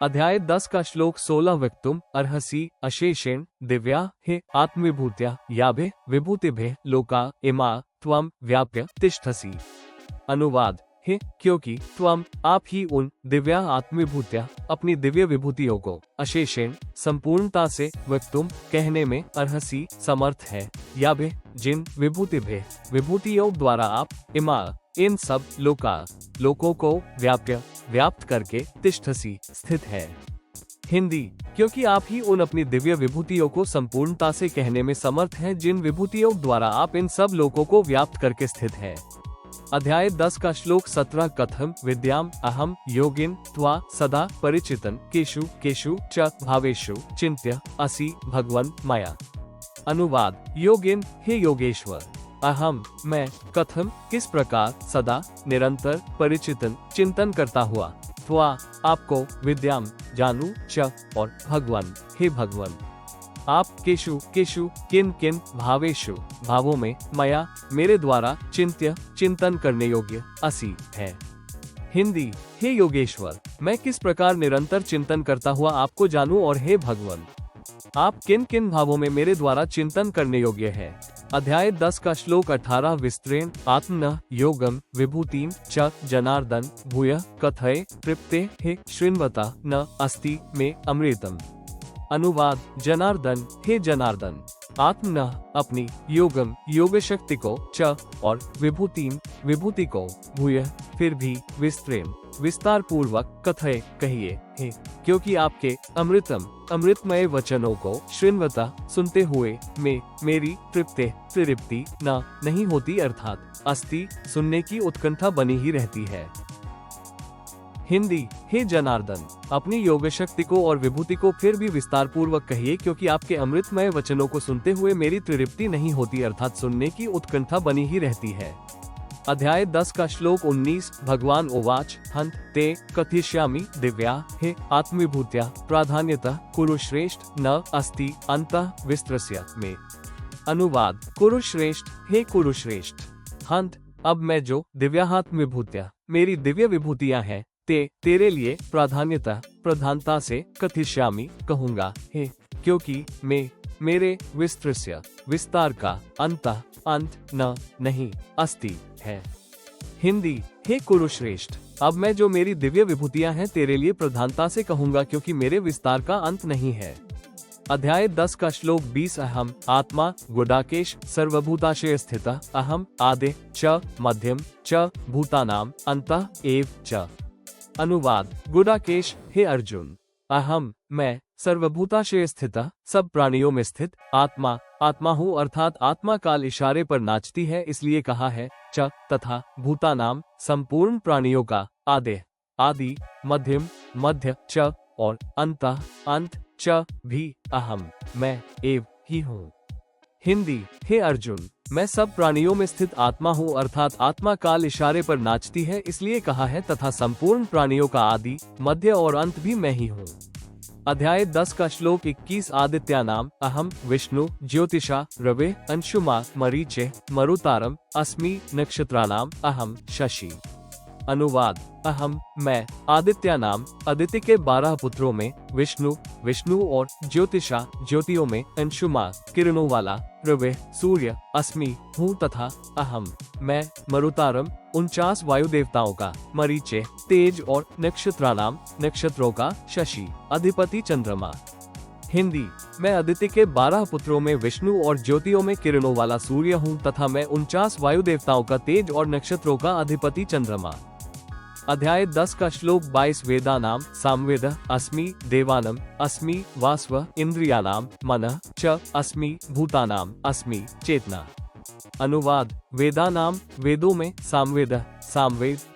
अध्याय 10 का श्लोक 16 वक्तुम अर्हसि अशेषेण दिव्या हे आत्मविभूत्या याभे विभूतिभे लोका इमा त्वम व्याप्य तिष्ठसि। अनुवाद हे क्योंकि त्वम आप ही उन दिव्या आत्मविभूत्या अपनी दिव्य विभूतियों को अशेषेण संपूर्णता से वक्तुम कहने में अर्हसि समर्थ है याभे जिन विभूतिभे विभूतियों द्वारा आप इमा इन सब लोकों को व्याप्त करके तिष्ठसि स्थित है। हिंदी क्योंकि आप ही उन अपनी दिव्य विभूतियों को संपूर्णता से कहने में समर्थ हैं जिन विभूतियों द्वारा आप इन सब लोकों को व्याप्त करके स्थित है। अध्याय 10 का श्लोक 17 कथम विद्याम अहम योगिन त्वा सदा परिचितन केशु केशु च भावेषु चिंत्य असि भगवन मया। अनुवाद योगिन हे योगेश्वर अहम मैं कथम किस प्रकार सदा निरंतर परिचितन चिंतन करता हुआ त्वा आपको विद्याम जानू च और भगवन हे भगवन आप केशु केशु किन किन भावेषु भावों में मया मेरे द्वारा चिंत्य चिंतन करने योग्य असि है। हिंदी हे योगेश्वर मैं किस प्रकार निरंतर चिंतन करता हुआ आपको जानूं और हे भगवन आप किन किन भावों में मेरे द्वारा चिंतन करने योग्य है। अध्याय 10 का श्लोक 18 विस्तरेण आत्मनः योगम विभूतिं च जनार्दन भूय कथय तृप्ते हे शृण्वता न अस्ति में अमृतम। अनुवाद जनार्दन हे जनार्दन आत्मनः अपनी योगम योग शक्ति को च और विभूतिं विभूति को भूय फिर भी विस्तरेण विस्तार पूर्वक कथय कहिए हे क्योंकि आपके अमृतम अमृतमय वचनों को शृण्वता सुनते हुए मेरी तृप्ति न नहीं होती अर्थात अस्ति सुनने की उत्कंठा बनी ही रहती है। हिंदी हे जनार्दन अपनी योग शक्ति को और विभूति को फिर भी विस्तार पूर्वक कहिए क्योंकि आपके अमृतमय वचनों को सुनते हुए मेरी तृप्ति नहीं होती अर्थात सुनने की उत्कंठा बनी ही रहती है। अध्याय 10 का श्लोक 19 भगवान उवाच हंत ते कथिष्यामि दिव्या हे आत्मविभूत्या प्राधान्यतः कुरुश्रेष्ठ न अस्ति अंतः विस्तरस्य में। अनुवाद कुरुश्रेष्ठ हे कुरुश्रेष्ठ हंत अब मैं जो दिव्यात्मविभूत्या मेरी दिव्य विभूतियां हैं तेरे लिए प्राधान्यतः प्रधानता से कथिष्यामि कहूँगा हे क्योंकि मेरे विस्तरस्य विस्तार का अंत न नहीं अस्ति है। हिंदी हे कुरुश्रेष्ठ अब मैं जो मेरी दिव्य विभूतियां हैं तेरे लिए प्रधानता से कहूँगा क्योंकि मेरे विस्तार का अंत नहीं है। अध्याय 10 का श्लोक 20 अहम आत्मा गुडाकेश सर्वभूताशय स्थित अहम आदि च मध्यम च भूतानाम अंतः एव च। अनुवाद गुडाकेश हे अर्जुन अहम मैं सर्वभूताशय स्थित सब प्राणियों में स्थित आत्मा हूँ अर्थात आत्मा काल इशारे पर नाचती है इसलिए कहा है च तथा भूतानाम संपूर्ण प्राणियों का आदि मध्यम मध्य च और अंत च भी अहम मैं एव ही हूँ। हिंदी हे अर्जुन मैं सब प्राणियों में स्थित आत्मा हूँ अर्थात आत्मा काल इशारे पर नाचती है इसलिए कहा है तथा संपूर्ण प्राणियों का आदि मध्य और अंत भी मैं ही हूँ। अध्याय 10 का श्लोक 21 आदित्यानाम अहम विष्णु ज्योतिषा रवे अंशुमा मरीचे मरुतारम अस्मि नक्षत्राणाम अहम शशि। अनुवाद अहम मैं आदित्यानाम अदिति के 12 पुत्रों में विष्णु और ज्योतिषा ज्योतियों में अंशुमा किरणों वाला रवे सूर्य अस्मि हूँ तथा अहम मैं मरुतारम 49 वायु देवताओं का मरीचे तेज और नक्षत्रानाम नक्षत्रों का शशि अधिपति चंद्रमा। हिंदी मैं अदिति के 12 पुत्रों में विष्णु और ज्योतियों में किरणों वाला सूर्य हूँ तथा मैं 49 वायु देवताओं का तेज और नक्षत्रों का अधिपति चंद्रमा। अध्याय 10 का श्लोक 22 वेदानाम सामवेद अस्मि देवानम अस्मि वास्व इंद्रियानाम मनः च अस्मि भूतानाम अस्मि चेतना। अनुवाद वेदानाम वेदों में सामवेद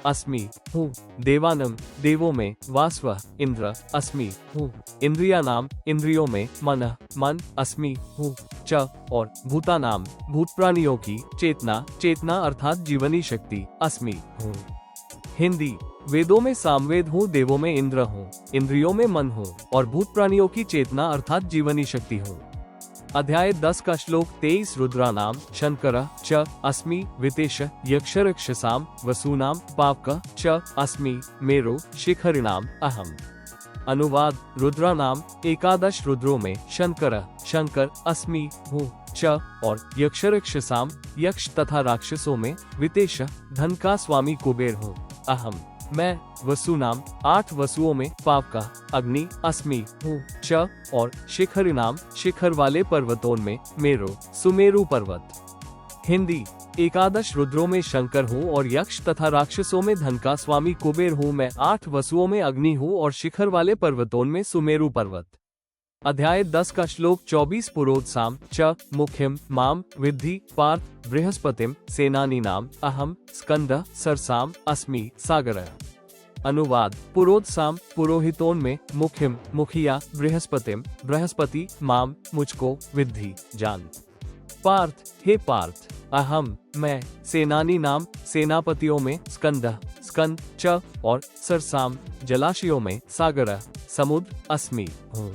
अस्मि हूँ देवानम देवों में वास्व इंद्र अस्मि हूँ इंद्रियानाम इंद्रियों में मन अस्मि हूँ च और भूतानाम भूत प्राणियों की चेतना अर्थात जीवनी शक्ति अस्मि हूँ। हिंदी वेदों में सामवेद हूँ देवों में इंद्र हूँ इंद्रियों में मन हूँ और भूत प्राणियों की चेतना अर्थात जीवनी शक्ति हूँ। अध्याय 10 का श्लोक 23 रुद्रानाम शंकर च अस्मि वितेश यक्षरक्षसाम वसूनाम पावक च अस्मि मेरु शिखरिणाम अहम। अनुवाद रुद्रा नाम एकादश रुद्रों में शंकर शंकर अस्मि हूँ च और यक्षरक्षसाम यक्ष तथा राक्षसों में वितेश धन का स्वामी कुबेर हूँ। अहम मैं वसु नाम 8 वसुओं में पावका अग्नि अस्मि हूँ च और शिखर नाम शिखर वाले पर्वतों में मेरु सुमेरु पर्वत। हिंदी एकादश रुद्रों में शंकर हूँ और यक्ष तथा राक्षसों में धन का स्वामी कुबेर हूँ। मैं 8 वसुओं में अग्नि हूँ और शिखर वाले पर्वतों में सुमेरु पर्वत। अध्याय 10 का श्लोक 24 पुरोत्साम च मुख्यम माम विद्धि पार्थ बृहस्पतिम सेनानी नाम अहम स्कंद सरसाम अस्मि सागर। अनुवाद पुरोत्साम पुरोहितों में मुख्यम मुखिया बृहस्पतिम बृहस्पति माम मुझको विद्धि जान। पार्थ हे पार्थ अहम मैं सेनानी नाम सेनापतियों में स्कंद स्कंद च और सरसाम जलाशयों में सागर समुद्र अस्मि हूँ।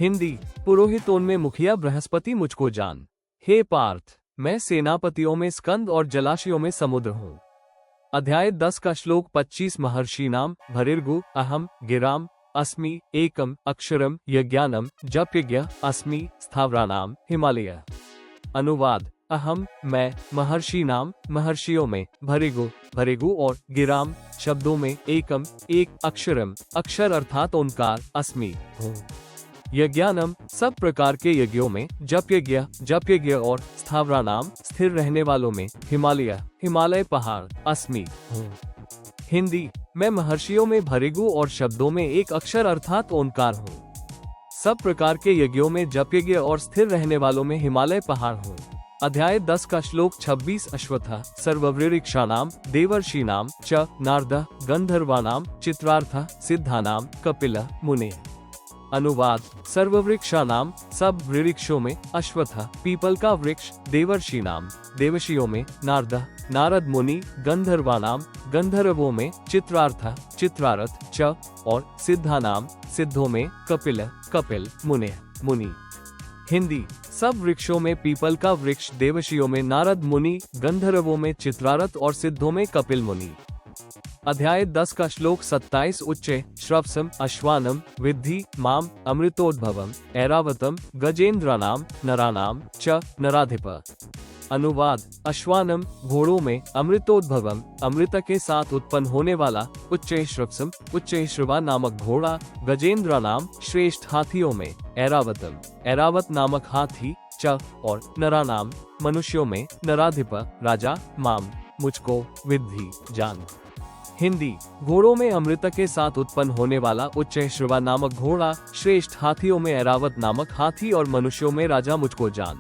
हिंदी पुरोहितों में मुखिया बृहस्पति मुझको जान। हे पार्थ मैं सेनापतियों में स्कंद और जलाशयों में समुद्र हूँ। अध्याय 10 का श्लोक 25 महर्षि नाम भरिर्गु अहम गिराम अस्मि एकम अक्षरम यज्ञानम जपयज्ञ अस्मि स्थावरानाम हिमालय। अनुवाद अहम मैं महर्षि नाम महर्षियों में भरिगु भरिगु और गिराम शब्दों में एकम एक अक्षरम अक्षर अर्थात ओंकार अस्मि हूँ। यज्ञानम सब प्रकार के यज्ञों में जपयज्ञ और स्थावरा नाम स्थिर रहने वालों में हिमालय हिमालय पहाड़ अस्मि हूँ। हिंदी मैं महर्षियों में भरिगु और शब्दों में एक अक्षर अर्थात ओंकार हूँ। सब प्रकार के यज्ञों में जपयज्ञ और स्थिर रहने वालों में हिमालय पहाड़ हूँ। अध्याय 10 का श्लोक 26 अश्वत्थ सर्ववृक्षा नाम देवर्षि नाम च नारद गंधर्वा नाम चित्रार्थ सिद्धा नाम कपिल मुने। अनुवाद सर्ववृक्षा नाम सब वृक्षों में अश्वत्थ पीपल का वृक्ष देवर्षि नाम देवशियों में नारद नारद मुनि गंधर्वा नाम गंधर्वों में चित्रार्थ चित्रारथ च और सिद्धा नाम सिद्धों में कपिल कपिल मुने मुनि। हिंदी सब वृक्षों में पीपल का वृक्ष देवशियों में नारद मुनि गंधर्वों में चित्रारथ और सिद्धों में कपिल मुनि। अध्याय 10 का श्लोक 27 उच्चे श्रवसम अश्वानम विद्धि माम अमृतोद्भवम ऐरावतम गजेंद्रानाम नरानाम च नराधिप। अनुवाद अश्वानम घोड़ों में अमृतोद्भवम अमृत के साथ उत्पन्न होने वाला उच्चैश्रवसम उच्चैश्रवा नामक घोड़ा गजेंद्र नाम श्रेष्ठ हाथियों में ऐरावतम ऐरावत नामक हाथी च और नरानाम मनुष्यों में नराधिप राजा माम मुझको विद्धि जान। हिंदी घोड़ों में अमृत के साथ उत्पन्न होने वाला उच्चैश्रवा नामक घोड़ा श्रेष्ठ हाथियों में ऐरावत नामक हाथी और मनुष्यों में राजा मुझको जान।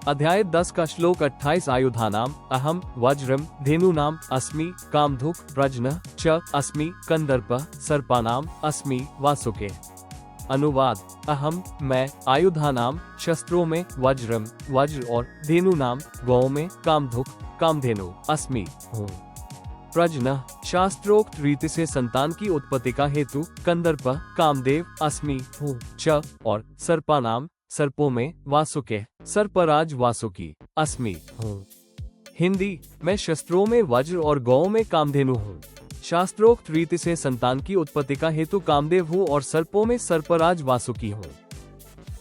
अध्याय 10 का श्लोक 28 आयुधा नाम अहम वज्रम धेनु नाम अस्मि कामधुक प्रज्न च अस्मि कंदर्प सर्पानाम अस्मि वासुके। अनुवाद अहम मैं आयुधा नाम शस्त्रों में वज्रम वज्र और धेनु नाम गौ में कामधुक कामधेनु अस्मि हूँ। प्रज्न शास्त्रोक्त रीति से संतान की उत्पत्ति का हेतु कंदर्प कामदेव अस्मि हूँ च और सर्पानाम सर्पों में वासुके सर्पराज वासुकी अस्मि हूँ। हिंदी मैं शस्त्रों में वज्र और गौ में कामधेनु हूँ। शास्त्रोक्त रीति से संतान की उत्पत्ति का हेतु कामदेव हूँ और सर्पों में सर्पराज वासुकी हूँ।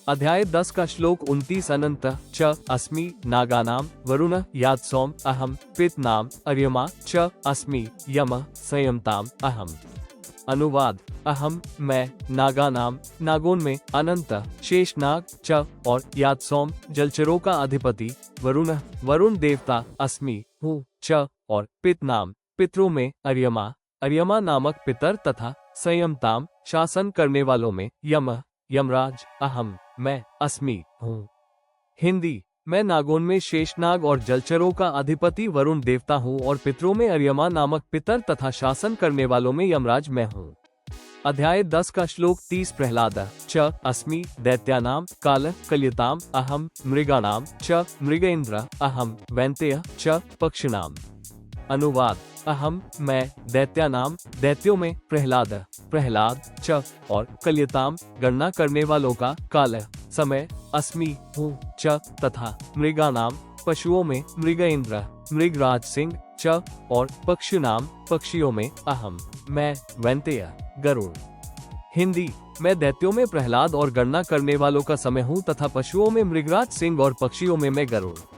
अध्याय 10 का श्लोक 29 अनंत च अस्मि नागानाम वरुण यादसोम अहम पित नाम अर्यमा च अस्मि यम संयमताम अहम। अनुवाद अहम मैं नागानाम नागोन में अनंत शेषनाग च और यादसोम जलचरों का अधिपति वरुण वरुण देवता अस्मि हूँ च और पित नाम पितरों में अर्यमा अर्यमा नामक पितर तथा संयमताम शासन करने वालों में यम यमराज अहम मैं अस्मि हूँ। हिंदी मैं नागोन में शेषनाग और जलचरों का अधिपति वरुण देवता हूँ और पितरों में अर्यमा नामक पितर तथा शासन करने वालों में यमराज मैं हूँ। अध्याय 10 का श्लोक 30 प्रहलाद च अस्मि दैत्यानाम काल कल्यताम अहम मृगाणाम च मृगेंद्र अहम वैन्तेय च पक्षिणाम। अनुवाद अहम मैं दैत्यानाम दैत्यों में प्रहलाद प्रहलाद च और कल्यताम गणना करने वालों का काल समय अस्मि हूँ च तथा मृगानाम पशुओं में मृगेंद्र मृगराज सिंह च और पक्षिणाम पक्षियों में अहम मैं वैन्तेय गरुड़। हिंदी, मैं दैत्यों में प्रहलाद और गणना करने वालों का समय हूँ तथा पशुओं में मृगराज सिंह और पक्षियों में मैं गरुड़।